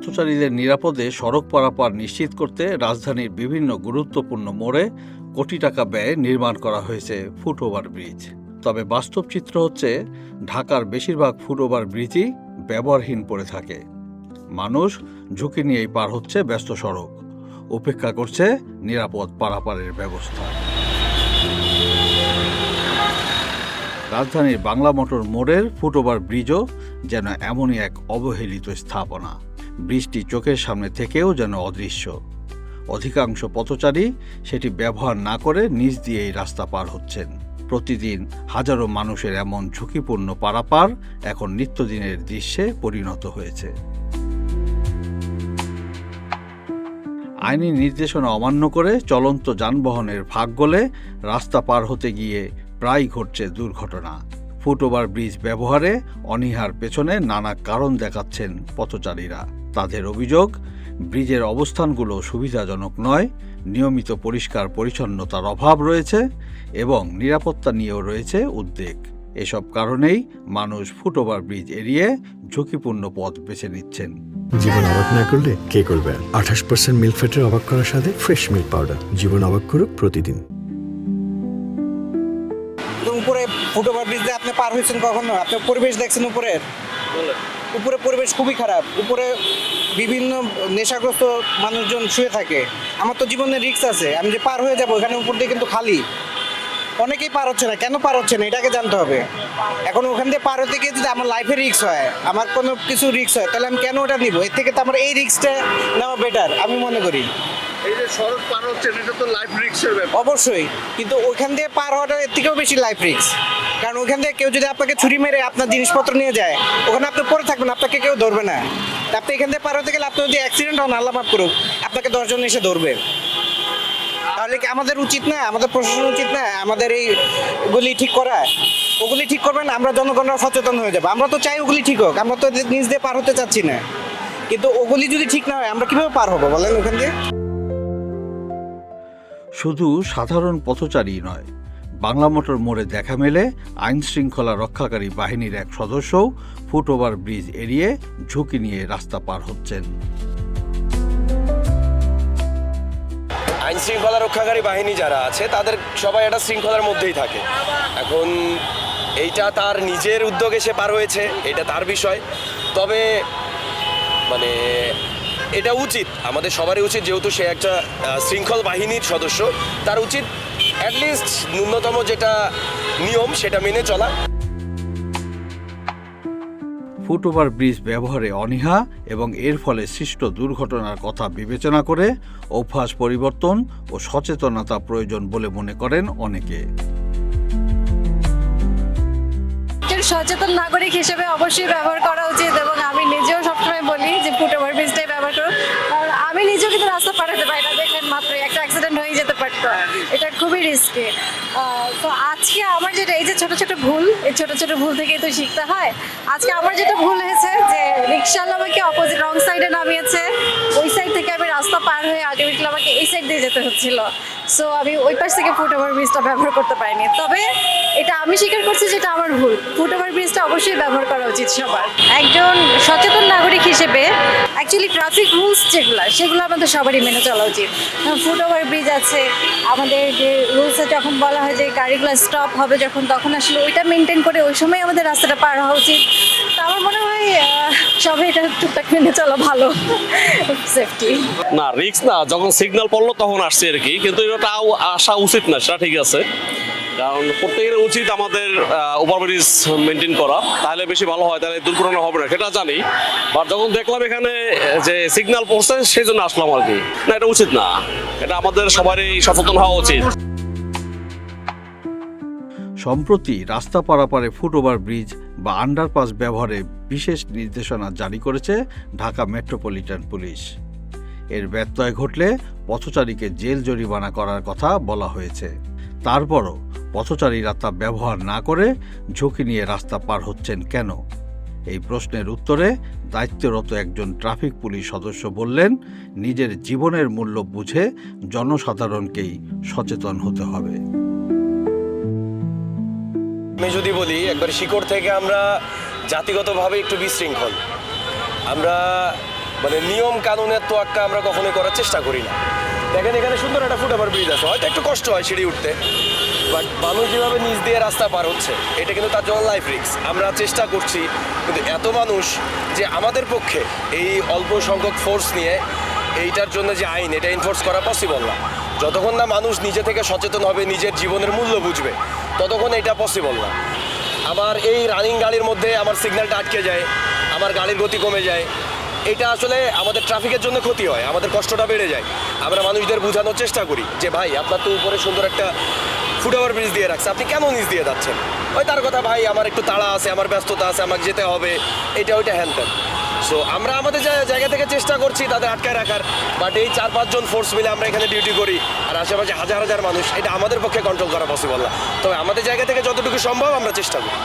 পথচারীদের নিরাপদে সড়ক পারাপার নিশ্চিত করতে রাজধানীর বিভিন্ন গুরুত্বপূর্ণ মোড়ে কোটি টাকা ব্যয়ে নির্মাণ করা হয়েছে ফুটওভার ব্রিজ। তবে বাস্তব চিত্র হচ্ছে ঢাকার বেশিরভাগ ফুটওভার ব্রিজই ব্যবহারহীন পড়ে থাকে। মানুষ ঝুঁকি নিয়েই পার হচ্ছে ব্যস্ত সড়ক, উপেক্ষা করছে নিরাপদ পারাপারের ব্যবস্থা। রাজধানীর বাংলা মোটর মোড়ের ফুটওভার ব্রিজও যেন এমনই এক অবহেলিত স্থাপনা। ব্রিজটি চোখের সামনে থেকেও যেন অদৃশ্য। অধিকাংশ পথচারী সেটি ব্যবহার না করে নিচ দিয়েই রাস্তা পার হচ্ছেন। প্রতিদিন হাজারো মানুষের এমন ঝুঁকিপূর্ণ পারাপার এখন নিত্যদিনের দৃশ্যে পরিণত হয়েছে। আইনি নির্দেশনা অমান্য করে চলন্ত যানবাহনের ফাঁক গলে রাস্তা পার হতে গিয়ে প্রায় ঘটছে দুর্ঘটনা। ফুটওভার ব্রিজ ব্যবহারে অনীহার পেছনে নানা কারণ দেখাচ্ছেন পথচারীরা। তাদের অভিযোগ, ব্রিজের অবস্থানগুলো সুবিধাজনক নয়, নিয়মিত পরিষ্কার পরিচ্ছন্নতার অভাব রয়েছে এবং নিরাপত্তা নিয়েও রয়েছে উদ্বেগ। এসব কারণেই মানুষ ফুটওভার ব্রিজ এড়িয়ে ঝুঁকিপূর্ণ পথ বেছে নিচ্ছেন। জীবন অবাক না করলে কে করবে? 28% মিল্ক ফ্যাটের অবাক করার সাথে ফ্রেশ মিল্ক পাউডার। জীবন অবাক করুক প্রতিদিন। উপরে ফুটওভার ব্রিজে আপনি পার হয়েছেন কখনো? আপনি পরিবেশ দেখছেন উপরে পরিবেশ খুবই খারাপ। উপরে বিভিন্ন নেশাগ্রস্ত মানুষজন শুয়ে থাকে। আমার তো জীবনের রিস্ক আছে, আমি যে পার হয়ে যাবো, এখানে উপর দিয়ে কিন্তু খালি। অনেকেই পার হচ্ছে না, কেন পার হচ্ছে না এটাকে জানতে হবে। এখন ওখান দিয়ে পার হতে গিয়ে যদি আমার লাইফে রিস্ক হয়, আমার কোনো কিছু রিস্ক হয়, তাহলে আমি কেন ওটা নিব? এর থেকে তো আমার এই রিস্কটা নেওয়া বেটার আমি মনে করি। এই যে সড়ক পার হচ্ছেন, এটা তো লাইফ রিস্কের ব্যাপার। অবশ্যই, কিন্তু ওইখান দিয়ে পার হওয়াটা এর থেকেও বেশি লাইফ রিস্ক। কারণ ওইখান দিয়ে কেউ যদি আপনাকে ছুরি মেরে আপনার জিনিসপত্র নিয়ে যায়, ওখানে আপনি পড়ে থাকবেন, আপনাকে কেউ ধরবে না। আপনি এখান দিয়ে পার হতে গেলে আপনি যদি অ্যাক্সিডেন্ট হন, আল্লাহ মাফ করুক, আপনাকে 10 জন এসে ধরবে। তাহলে কি আমাদের উচিত না, আমাদের প্রশাসন উচিত না আমাদের এইগুলি ঠিক করা? ওগুলি ঠিক করবেন, আমরা জনগণরা সচেতন হয়ে যাবো। আমরা তো চাই ওগুলি ঠিক হোক, আমরা তো নিজ দিয়ে পার হতে চাচ্ছি না। কিন্তু ওগুলি যদি ঠিক না হয়, আমরা কিভাবে পার হবো বলেন ওখান দিয়ে? শুধু সাধারণ পথচারী নয়, বাংলা মোটর মোড়ে দেখা মেলে আইন শৃঙ্খলা রক্ষাকারী বাহিনীর এক সদস্যও ফুটওভার ব্রিজ এড়িয়ে ঝুঁকি নিয়ে রাস্তা পার হচ্ছেন। আইন শৃঙ্খলা রক্ষাকারী বাহিনী যারা আছে তাদের সবাই একটা শৃঙ্খলার মধ্যেই থাকে। এখন এইটা তার নিজের উদ্যোগে সে পার হয়েছে, এটা তার বিষয়। তবে মানে এটা উচিত, আমাদের সবারই উচিত, যেহেতু সে একটা শৃঙ্খল বাহিনীর সদস্য, তার উচিত অ্যাটলিস্ট ন্যূনতম যেটা নিয়ম সেটা মেনে চলা। ফুটওভার ব্রিজ ব্যবহারে অনীহা এবং এর ফলে সৃষ্ট দুর্ঘটনার কথা বিবেচনা করে অভ্যাস পরিবর্তন ও সচেতনতা প্রয়োজন বলে মনে করেন অনেকে। সচেতন নাগরিক হিসেবে অবশ্যই ব্যবহার করা উচিত এবং আমি নিজেও সবসময় বলি যে ফুটওভার ব্রিজটাই ব্যবহার করো। কারণ আমি নিজেও কিন্তু রাস্তা পাঠাতে পারি না, দেখেন মাত্র একটা অ্যাক্সিডেন্ট হয়ে যেতে পারতো, এটা খুবই রিস্কি। তো আজকে আমার যেটা, এই যে ছোট ছোট ভুল, এই ছোট ছোট ভুল থেকেই তো শিখতে হয়। আজকে আমার যেটা ভুল হয়েছে যে রিক্সাওয়ালা আমাকে অপোজিট রং সাইডে নামিয়েছে, ওই সাইড থেকে আমি রাস্তা পার হয়ে আলটিমেটলি আমাকে এই সাইড দিয়ে যেতে হচ্ছিল। সো আমি ওই পাশ থেকে ফুটওভার ব্রিজটা ব্যবহার করতে পারিনি। তবে এটা আমি স্বীকার করছি যেটা আমার ভুল। ফুটওভার ব্রিজটা অবশ্যই ব্যবহার করা উচিত সবার। একজন সচেতন নাগরিক হিসেবে অ্যাকচুয়ালি ট্রাফিক রুলস সেগুলো আমাদের সবারই মেনে চলা উচিত। ফুটওভার ব্রিজ আছে, আমাদের যে রুলসে যখন বলা হয় যে গাড়িগুলো স্টপ হবে যখন, তখন আসলে ওইটা মেনটেন করে ওই সময় আমাদের রাস্তাটা পার হওয়া উচিত। তো আমার মনে হয় সবাই এটা টুকটাক মেনে চলা ভালো, সেফটি না। রিস্ক না, যখন সিগন্যাল পড়লো তখন আসছে আর কি, কিন্তু এটা আসা উচিত না, সেটা ঠিক আছে। কারণ প্রত্যেকের উচিত আমাদের ওভারব্রিজ মেনটেন করা, তাহলে বেশি ভালো হয়, তাহলে দুর্ঘটনা হবে না, সেটা জানি। বাট যখন দেখলাম এখানে যে সিগন্যাল পড়ছে, সেই জন্য আসলাম আর কি। না, এটা উচিত না, এটা আমাদের সবারই সচেতন হওয়া উচিত। সম্প্রতি রাস্তা পারাপারে ফুটওভার ব্রিজ বা আন্ডারপাস ব্যবহারে বিশেষ নির্দেশনা জারি করেছে ঢাকা মেট্রোপলিটন পুলিশ। এর ব্যত্যয় ঘটলে পথচারীকে জেল জরিমানা করার কথা বলা হয়েছে। তারপরও পথচারীরা তা ব্যবহার না করে ঝুঁকি নিয়ে রাস্তা পার হচ্ছেন কেন? এই প্রশ্নের উত্তরে দায়িত্বরত একজন ট্রাফিক পুলিশ সদস্য বললেন, নিজের জীবনের মূল্য বুঝে জনসাধারণকেই সচেতন হতে হবে। আমি যদি বলি, একবার শিকড় থেকে আমরা জাতিগতভাবে একটু বিশৃঙ্খল। আমরা মানে নিয়ম কানুনের তোয়াক্কা আমরা কখনোই করার চেষ্টা করি না। দেখেন এখানে সুন্দর একটা ফুটওভার ব্রিজ আছে, হয়তো একটু কষ্ট হয় সিঁড়ি উঠতে, বাট মানুষ যেভাবে নিচ দিয়ে রাস্তা পার হচ্ছে এটা কিন্তু তার জন্য লাইফ রিস্ক। আমরা চেষ্টা করছি, কিন্তু এত মানুষ যে আমাদের পক্ষে এই অল্প সংখ্যক ফোর্স নিয়ে এইটার জন্য যে আইন এটা এনফোর্স করা পসিবল না। যতক্ষণ না মানুষ নিজে থেকে সচেতন হবে, নিজের জীবনের মূল্য বুঝবে, ততক্ষণ এটা পসিবল না। আমার এই রানিং গাড়ির মধ্যে আমার সিগন্যালটা আটকে যায়, আমার গাড়ির গতি কমে যায়, এটা আসলে আমাদের ট্রাফিকের জন্য ক্ষতি হয়, আমাদের কষ্টটা বেড়ে যায়। আমরা মানুষদের বোঝানোর চেষ্টা করি যে ভাই আপনার তো উপরে সুন্দর একটা ফুটওভার ব্রিজ দিয়ে রাখছে, আপনি কেন নিচ দিয়ে যাচ্ছেন? ওই তার কথা, ভাই আমার একটু তাড়া আছে, আমার ব্যস্ততা আছে, আমাকে যেতে হবে, এটা ওইটা হ্যান ত্যান। সো আমরা আমাদের জায়গা থেকে চেষ্টা করছি তাদের আটকায় রাখার, বাট এই 4-5 জন ফোর্স মিলে আমরা এখানে ডিউটি করি, আর আশেপাশে হাজার হাজার মানুষ, এটা আমাদের পক্ষে কন্ট্রোল করা পসিবল না। তবে আমাদের জায়গা থেকে যতটুকু সম্ভব আমরা চেষ্টা করি।